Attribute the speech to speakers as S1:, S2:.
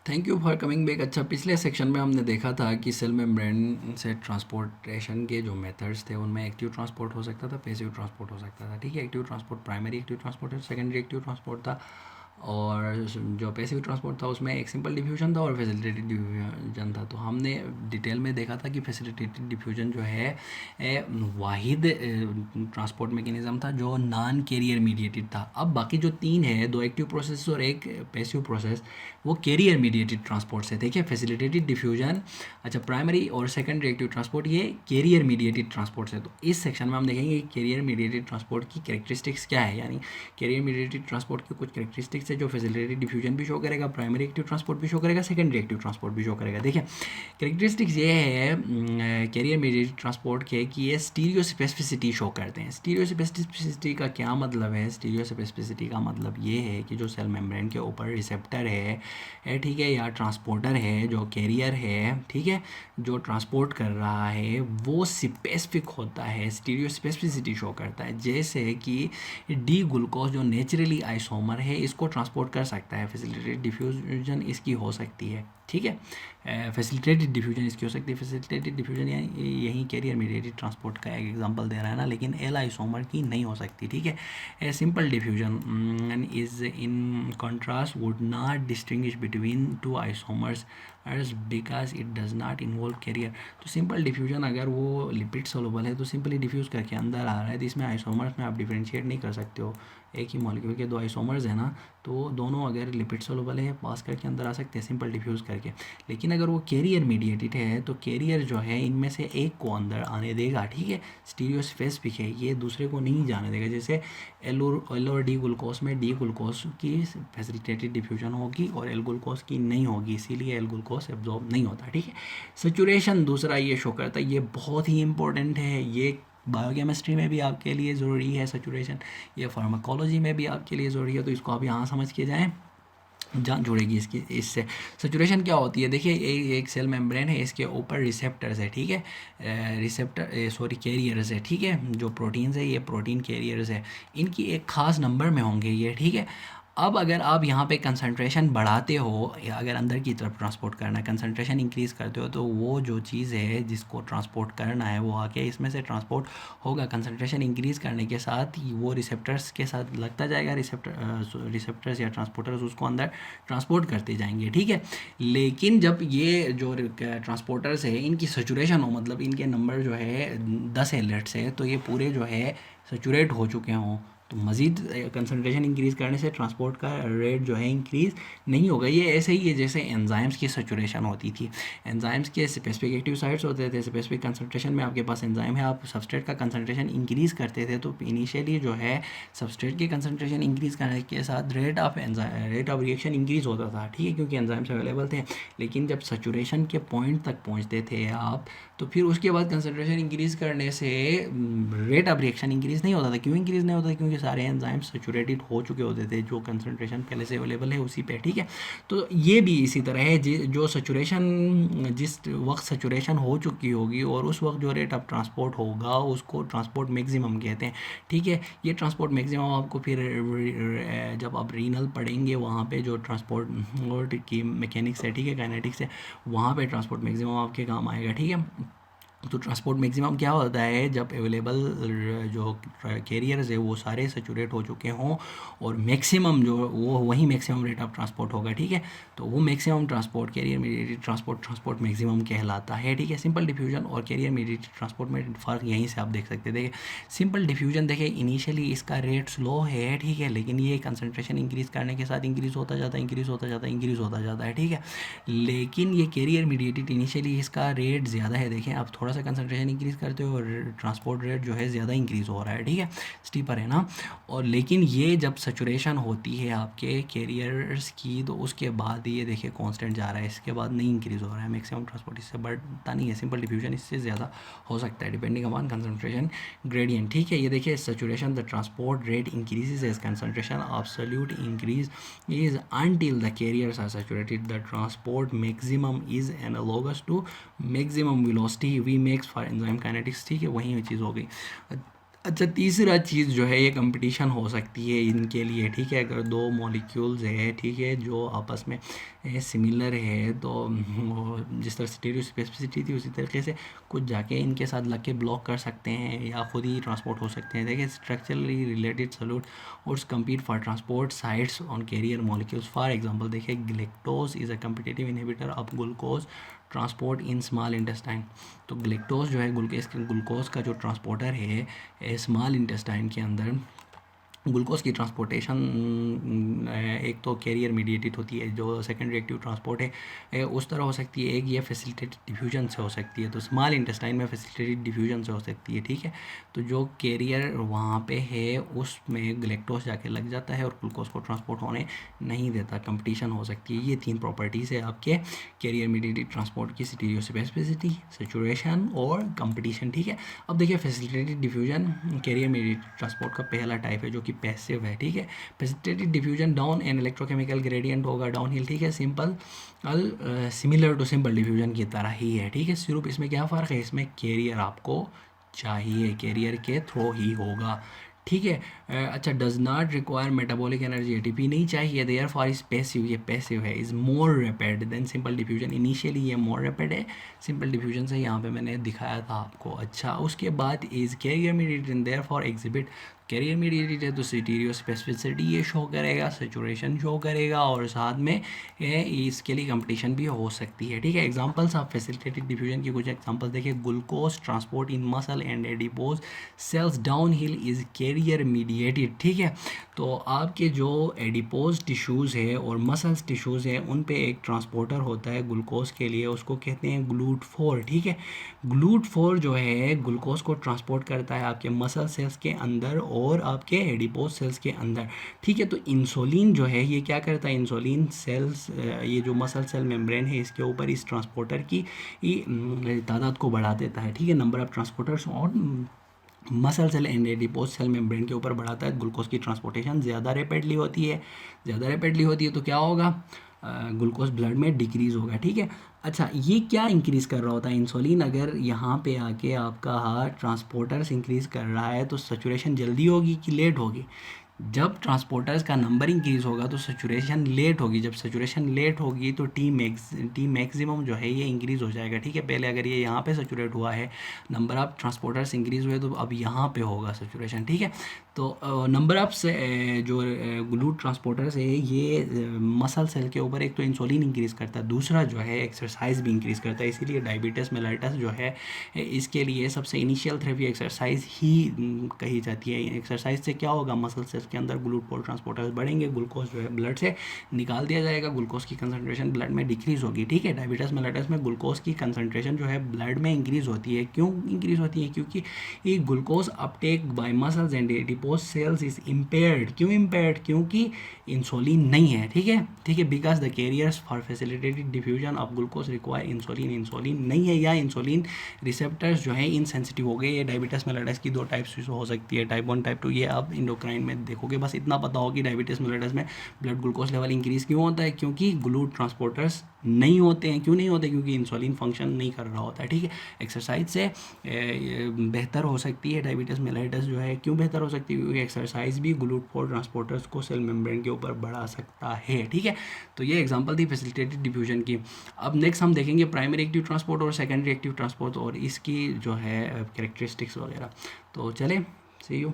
S1: Thank you for coming back. अच्छा, पिछले section में हमने देखा था कि सेल मेम्ब्रेन से ट्रांसपोर्टेशन के जो मेथड्स थे उनमें एक्टिव ट्रांसपोर्ट हो सकता था, पैसिव ट्रांसपोर्ट हो सकता था। ठीक है, active transport primary active transport, secondary active transport था। और जो पैसिव ट्रांसपोर्ट था उसमें एक सिंपल डिफ्यूजन था और फैसिलिटेटेड डिफ्यूजन था। तो हमने डिटेल में देखा था कि फैसिलिटेटेड डिफ्यूजन जो है वाहिद ट्रांसपोर्ट मैकेनिज्म था जो नॉन कैरियर मीडिएटेड था। अब बाकी जो तीन है, दो एक्टिव प्रोसेस और एक पैसिव प्रोसेस, वो कैरियर मीडिएटेड ट्रांसपोर्ट से। देखिए, फैसिलिटेटेड डिफ्यूजन, अच्छा, प्राइमरी और सेकेंडरी एक्टिव ट्रांसपोर्ट ये कैरियर मीडिएटेड ट्रांसपोर्ट से। तो इस सेक्शन में हम देखेंगे कि कैरियर मीडिएटेड ट्रांसपोर्ट की कैरेक्टरिस्टिक्स क्या है, यानी कैरियर मीडिएटेड ट्रांसपोर्ट की कुछ कैरेक्टरिस्टिक्स है जो फैसिलिटेटेड डिफ्यूजन भी शो करेगा, प्राइमरी एक्टिव ट्रांसपोर्ट भी शो करेगा, सेकेंडरी एक्टिव ट्रांसपोर्ट भी शो करेगा। देखिए, कैरेक्टरिस्टिक्स ये है कैरियर मीडिएटेड ट्रांसपोर्ट के कि ये स्टीरियो स्पेसिफिसिटी शो करते हैं। स्टीरियो स्पेसिफिसिटी का क्या मतलब है? स्टीरियो स्पेसिफिसिटी का मतलब ये है कि जो सेल मेम्ब्रेन के ऊपर रिसेप्टर है, ठीक है, या ट्रांसपोर्टर है, जो कैरियर है, ठीक है, जो ट्रांसपोर्ट कर रहा है, वो स्पेसिफिक होता है, स्टीरियो स्पेसिफिसिटी शो करता है। जैसे कि डी ग्लूकोज जो नेचुरली आइसोमर है इसको ट्रांसपोर्ट कर सकता है, फैसिलिटेटेड डिफ्यूजन इसकी हो सकती है। ठीक है, फैसिलिटेटेड डिफ्यूजन इसकी हो सकती है। फैसिलिटेटेड डिफ्यूजन यानी यही कैरियर मीडिएटेड ट्रांसपोर्ट का एक एग्जांपल दे रहा है ना, लेकिन एल आइसोमर की नहीं हो सकती। ठीक है, a simple diffusion is in contrast would not distinguish between two isomers अर्स because it does not involve carrier. तो सिंपल डिफ्यूजन अगर वो लिपिड सोलूबल है तो सिंपली डिफ्यूज़ करके अंदर आ रहा है, तो इसमें आइसोमर्स में आप डिफ्रेंशिएट नहीं कर सकते हो। एक ही मॉलिक्यूल के दो आइसोमर्स है ना, तो दोनों अगर लिपिड सोलूबल है पास करके अंदर आ सकते हैं सिंपल डिफ्यूज़ करके। लेकिन अगर वो कैरियर मीडिएटेड है तो कैरियर जो है इनमें से एक को अंदर आने देगा। ठीक है, स्टीरियो स्पेसिफिक है, ये दूसरे को नहीं जाने देगा। जैसे एल और डी ग्लूकोज में डी ग्लूकोज की फैसिलिटेटेड डिफ्यूजन होगी और एल ग्लूकोज की नहीं होगी, इसीलिए एल ग्लूकोज एब्जॉर्ब नहीं होता। ठीक है, सेचुरेशन दूसरा ये शो करता है, ये बहुत ही इंपॉर्टेंट है, ये बायोकेमिस्ट्री में भी आपके लिए ज़रूरी है सेचुरेशन, ये फार्माकोलॉजी में भी आपके लिए ज़रूरी है। तो इसको आप यहाँ समझ के जाएँ, जान जुड़ेगी इसकी इससे। सेचुरेशन क्या होती है? देखिए, एक सेल मेम्ब्रेन है, इसके ऊपर रिसेप्टर्स है। ठीक है, रिसेप्टर सॉरी कैरियर्स है। ठीक है, जो प्रोटीन्स है ये प्रोटीन कैरियर्स है, इनकी एक ख़ास नंबर में होंगे ये। ठीक है, अब अगर आप यहाँ पे कंसंट्रेशन बढ़ाते हो या अगर अंदर की तरफ ट्रांसपोर्ट करना है, कंसंट्रेशन इंक्रीज़ करते हो, तो वो जो चीज़ है जिसको ट्रांसपोर्ट करना है वो आके इसमें से ट्रांसपोर्ट होगा। कंसंट्रेशन इंक्रीज़ करने के साथ वो रिसेप्टर्स के साथ लगता जाएगा, रिसेप्टर्स या ट्रांसपोर्टर्स उसको अंदर ट्रांसपोर्ट करते जाएंगे। ठीक है, लेकिन जब ये जो ट्रांसपोर्टर्स है इनकी सेचुरेशन हो, मतलब इनके नंबर जो है 10 है लेट से, तो ये पूरे जो है सेचुरेट हो चुके हों, तो मज़ीद कंसंट्रेशन इंक्रीज़ करने से ट्रांसपोर्ट का रेट जो है इंक्रीज़ नहीं होगा। ये ऐसे ही है जैसे एंजाइम्स की सेचुरेशन होती थी। एंजाइम्स के स्पेसिफिक एक्टिव साइट्स होते थे, स्पेसिफिक कंसंट्रेशन में आपके पास एंजाइम है, आप सबस्ट्रेट का कंसंट्रेशन इंक्रीज़ करते थे, तो इनिशियली जो है सबस्ट्रेट की कंसंट्रेशन इंक्रीज़ करने के साथ रेट ऑफ रिएक्शन इंक्रीज़ होता था। ठीक है, क्योंकि एंजाइम्स अवेलेबल थे। लेकिन जब सेचुरेशन के पॉइंट तक पहुँचते थे आप, तो फिर उसके बाद कंसंट्रेशन इंक्रीज़ करने से रेट ऑफ रिएक्शन इंक्रीज़ नहीं होता था। क्यों इंक्रीज़ नहीं होता था? क्योंकि सारे एंजाइम्स सेचुरेटेड हो चुके होते थे, जो कंसंट्रेशन पहले से अवेलेबल है उसी पे। ठीक है, तो ये भी इसी तरह है, जो सेचुरेशन जिस वक्त सेचुरेशन हो चुकी होगी और उस वक्त जो रेट ऑफ ट्रांसपोर्ट होगा उसको ट्रांसपोर्ट मैक्सिमम कहते हैं। ठीक है, ये ट्रांसपोर्ट मैक्सिमम आपको फिर जब आप रीनल पढ़ेंगे वहाँ पे जो ट्रांसपोर्ट की मैकेनिक्स है, ठीक है, काइनेटिक्स है, वहाँ पे ट्रांसपोर्ट मैक्सिमम आपके काम आएगा। ठीक है, तो ट्रांसपोर्ट मैक्सिमम क्या होता है? जब अवेलेबल जो कैरियर्स है वो सारे सेचुरेट हो चुके हों और मैक्सिमम जो वो वही मैक्सिमम रेट ऑफ ट्रांसपोर्ट होगा। ठीक है, तो वो maximum transport carrier mediated transport maximum कहलाता है। ठीक है, सिंपल डिफ्यूजन और कैरियर मीडिएटेड ट्रांसपोर्ट में फ़र्क यहीं से आप देख सकते हैं। देखिए, सिंपल डिफ्यूजन देखिए इनिशियली इसका रेट स्लो है, ठीक है, लेकिन ये कंसनट्रेशन इंक्रीज़ करने के साथ इंक्रीज़ होता जाता है, इंक्रीज़ होता जाता है, इंक्रीज़ होता जाता है। ठीक है, लेकिन ये कैरियर मीडिएटेड इनिशियली इसका रेट ज़्यादा है। देखें, आप थोड़ा सा कंसंट्रेशन इंक्रीज़ करते हो और ट्रांसपोर्ट रेट जो है ज़्यादा इंक्रीज़ हो रहा है। ठीक है, स्टीपर है ना। और लेकिन ये जब सेचुरेशन होती है आपके कैरियर्स की, तो उसके बाद ये देखिए कांस्टेंट जा रहा है, इसके बाद नहीं इंक्रीज़ हो रहा है। मैक्सिमम ट्रांसपोर्ट इससे बढ़ता नहीं है, सिंपल डिफ्यूजन इससे ज़्यादा हो सकता है डिपेंडिंग अपॉन कंसंट्रेशन ग्रेडियंट। ठीक है, ये देखिए saturation the transport rate increases as concentration absolute increase is until the carriers are saturated. The transport maximum is analogous to maximum velocity V max for enzyme kinetics. ठीक है, वही चीज़ हो गई। अच्छा, तीसरा चीज़ जो है, ये कंपटीशन हो सकती है इनके लिए, ठीक है। अगर दो मॉलिक्यूल्स है, ठीक है, जो आपस में सिमिलर है, तो वो जिस तरह स्टीरियो स्पेसिफिसिटी थी उसी तरीके से कुछ जाके इनके साथ लग के ब्लॉक कर सकते हैं या खुद ही ट्रांसपोर्ट हो सकते हैं। देखिए, स्ट्रक्चरली रिलेटेड सॉल्यूट और compete for transport sites on carrier molecules. For example देखिए, galactose is a competitive inhibitor of glucose transport in small intestine. तो ग्लेक्टोज जो है ग्लूकोज का जो ट्रांसपोर्टर है स्मॉल इंटेस्टाइन के अंदर, ग्लूकोज की ट्रांसपोर्टेशन एक तो कैरियर मीडिएटेड होती है, जो सेकेंडरी एक्टिव ट्रांसपोर्ट है उस तरह हो सकती है, एक ये फैसिलिटेटेड डिफ्यूजन से हो सकती है। तो स्मॉल इंटेस्टाइन में फैसिलिटेटेड डिफ्यूजन से हो सकती है, ठीक है। तो जो कैरियर वहाँ पे है उसमें ग्लेक्टोज जाके लग जाता है और ग्लूकोज को ट्रांसपोर्ट होने नहीं देता, कंपटीशन हो सकती है। ये तीन प्रॉपर्टीज़ है आपके कैरियर मीडिएटेड ट्रांसपोर्ट की, स्टीरियो स्पेसिफिसिटी, सैचुरेशन और कंपटीशन, ठीक है। अब देखिए, facilitated diffusion carrier mediated transport का पहला टाइप है जो कि पैसिव है, ठीक है। Precipitated diffusion down and electrochemical gradient होगा डाउन हिल, ठीक है। Simple similar to simple diffusion की तरह ही है, ठीक है। सिर्फ इसमें क्या फ़र्क है, इसमें कैरियर आपको चाहिए, कैरियर के थ्रो ही होगा, ठीक है। अच्छा, does not require metabolic energy, ATP नहीं चाहिए, देयर फॉर इज पैसिव, ये पैसिव है। Is more rapid than simple diffusion, initially ये मोर रैपिड है सिंपल डिफ्यूजन से, यहाँ पे मैंने दिखाया था आपको। अच्छा, उसके बाद is carrier mediated therefore exhibit, carrier mediated है तो स्टीरियो स्पेसिफिसिटी ये शो करेगा, सेचुरेशन शो करेगा और साथ में इसके लिए कंपटीशन भी हो सकती है, ठीक है। एग्जांपल्स ऑफ फैसिलिटेटेड डिफ्यूजन की कुछ एग्जांपल्स देखिए, glucose transport in muscle and adipose cells downhill is carrier mediated, ठीक है। तो आपके जो एडिपोज टिश्यूज़ है और मसल्स टिश्यूज़ हैं उन पे एक ट्रांसपोर्टर होता है ग्लूकोज के लिए, उसको कहते हैं GLUT4, ठीक है। GLUT4 जो है ग्लूकोज को ट्रांसपोर्ट करता है आपके मसल सेल्स के अंदर और आपके एडिपोज सेल्स के अंदर, ठीक है। तो इंसुलिन जो है ये क्या करता है, इंसुलिन सेल्स ये जो मसल सेल मेम्ब्रेन है इसके ऊपर इस ट्रांसपोर्टर की तादाद को बढ़ा देता है, ठीक है। नंबर ऑफ ट्रांसपोर्टर्स और muscle cell and adipose cell membrane के ऊपर बढ़ाता है। ग्लूकोज की ट्रांसपोर्टेशन ज़्यादा रैपिडली होती है, ज़्यादा रैपिडली होती है तो क्या होगा, ग्लूकोज ब्लड में डिक्रीज़ होगा, ठीक है। अच्छा, ये क्या इंक्रीज़ कर रहा होता है, इंसुलिन अगर यहाँ पे आके आपका ट्रांसपोर्टर्स इंक्रीज़ कर रहा है तो सैचुरेशन जल्दी होगी कि लेट होगी। जब ट्रांसपोर्टर्स का नंबर इंक्रीज़ होगा तो सैचुरेशन लेट होगी, जब सैचुरेशन लेट होगी तो टी मैक्सिमम जो है ये इंक्रीज़ हो जाएगा, ठीक है। पहले अगर ये यहाँ पे सैचुरेट हुआ है, नंबर ऑफ ट्रांसपोर्टर्स इंक्रीज़ हुए, तो अब यहाँ पे होगा सैचुरेशन, ठीक है। तो नंबर ऑफ से जो ग्लूट ट्रांसपोर्टर्स है ये मसल सेल के ऊपर एक तो इंसुलिन इंक्रीज़ करता है, दूसरा जो है एक्सरसाइज भी इंक्रीज़ करता है। इसीलिए डायबिटीज़ मेलाइटस जो है इसके लिए सबसे इनिशियल थेरेपी एक्सरसाइज ही कही जाती है। एक्सरसाइज से क्या होगा, मसल सेल्स के अंदर GLUT4 ट्रांसपोर्टर्स बढ़ेंगे, ग्लूकोज जो है ब्लड से निकाल दिया जाएगा, ग्लूकोज की कंसंट्रेशन ब्लड में डिक्रीज़ होगी, ठीक है। डायबिटीज़ मेलाइटस में ग्लूकोज की कंसंट्रेशन जो है ब्लड में इंक्रीज़ होती है। क्यों इंक्रीज़ होती है, क्योंकि ये glucose uptake by muscles and adipose cells is impaired. क्यों इम्पेयर्ड, क्योंकि इंसुलिन नहीं है, ठीक है, ठीक है। Because the carriers for facilitated diffusion of glucose require insulin, insulin नहीं है या इंसुलिन रिसेप्टर्स जो है इनसेंसिटिव हो गए। ये डायबिटीज़ मेलाइटस की दो टाइप्स हो सकती है, टाइप 1 टाइप 2, ये आप इंडोक्राइन में देखोगे। बस इतना पता हो कि डायबिटीज़ मेलाइटस में ब्लड ग्लूकोज लेवल इंक्रीज़ क्यों होता है, क्योंकि ग्लूट ट्रांसपोर्टर्स नहीं होते हैं। क्यों नहीं होते, क्योंकि इंसुलिन फंक्शन नहीं कर रहा होता है, ठीक है। एक्सरसाइज से बेहतर हो सकती है डायबिटीज़ मेलाइटस जो है। क्यों बेहतर हो सकती है, क्योंकि एक्सरसाइज भी GLUT4 ट्रांसपोर्टर्स को सेल मेम्ब्रेन के ऊपर बढ़ा सकता है, ठीक है। तो ये एग्जांपल थी फैसिलिटेटेड डिफ्यूजन की। अब नेक्स्ट हम देखेंगे प्राइमरी एक्टिव ट्रांसपोर्ट और सेकेंडरी एक्टिव ट्रांसपोर्ट और इसकी जो है कैरेक्टरिस्टिक्स वगैरह। तो चले, सी यू।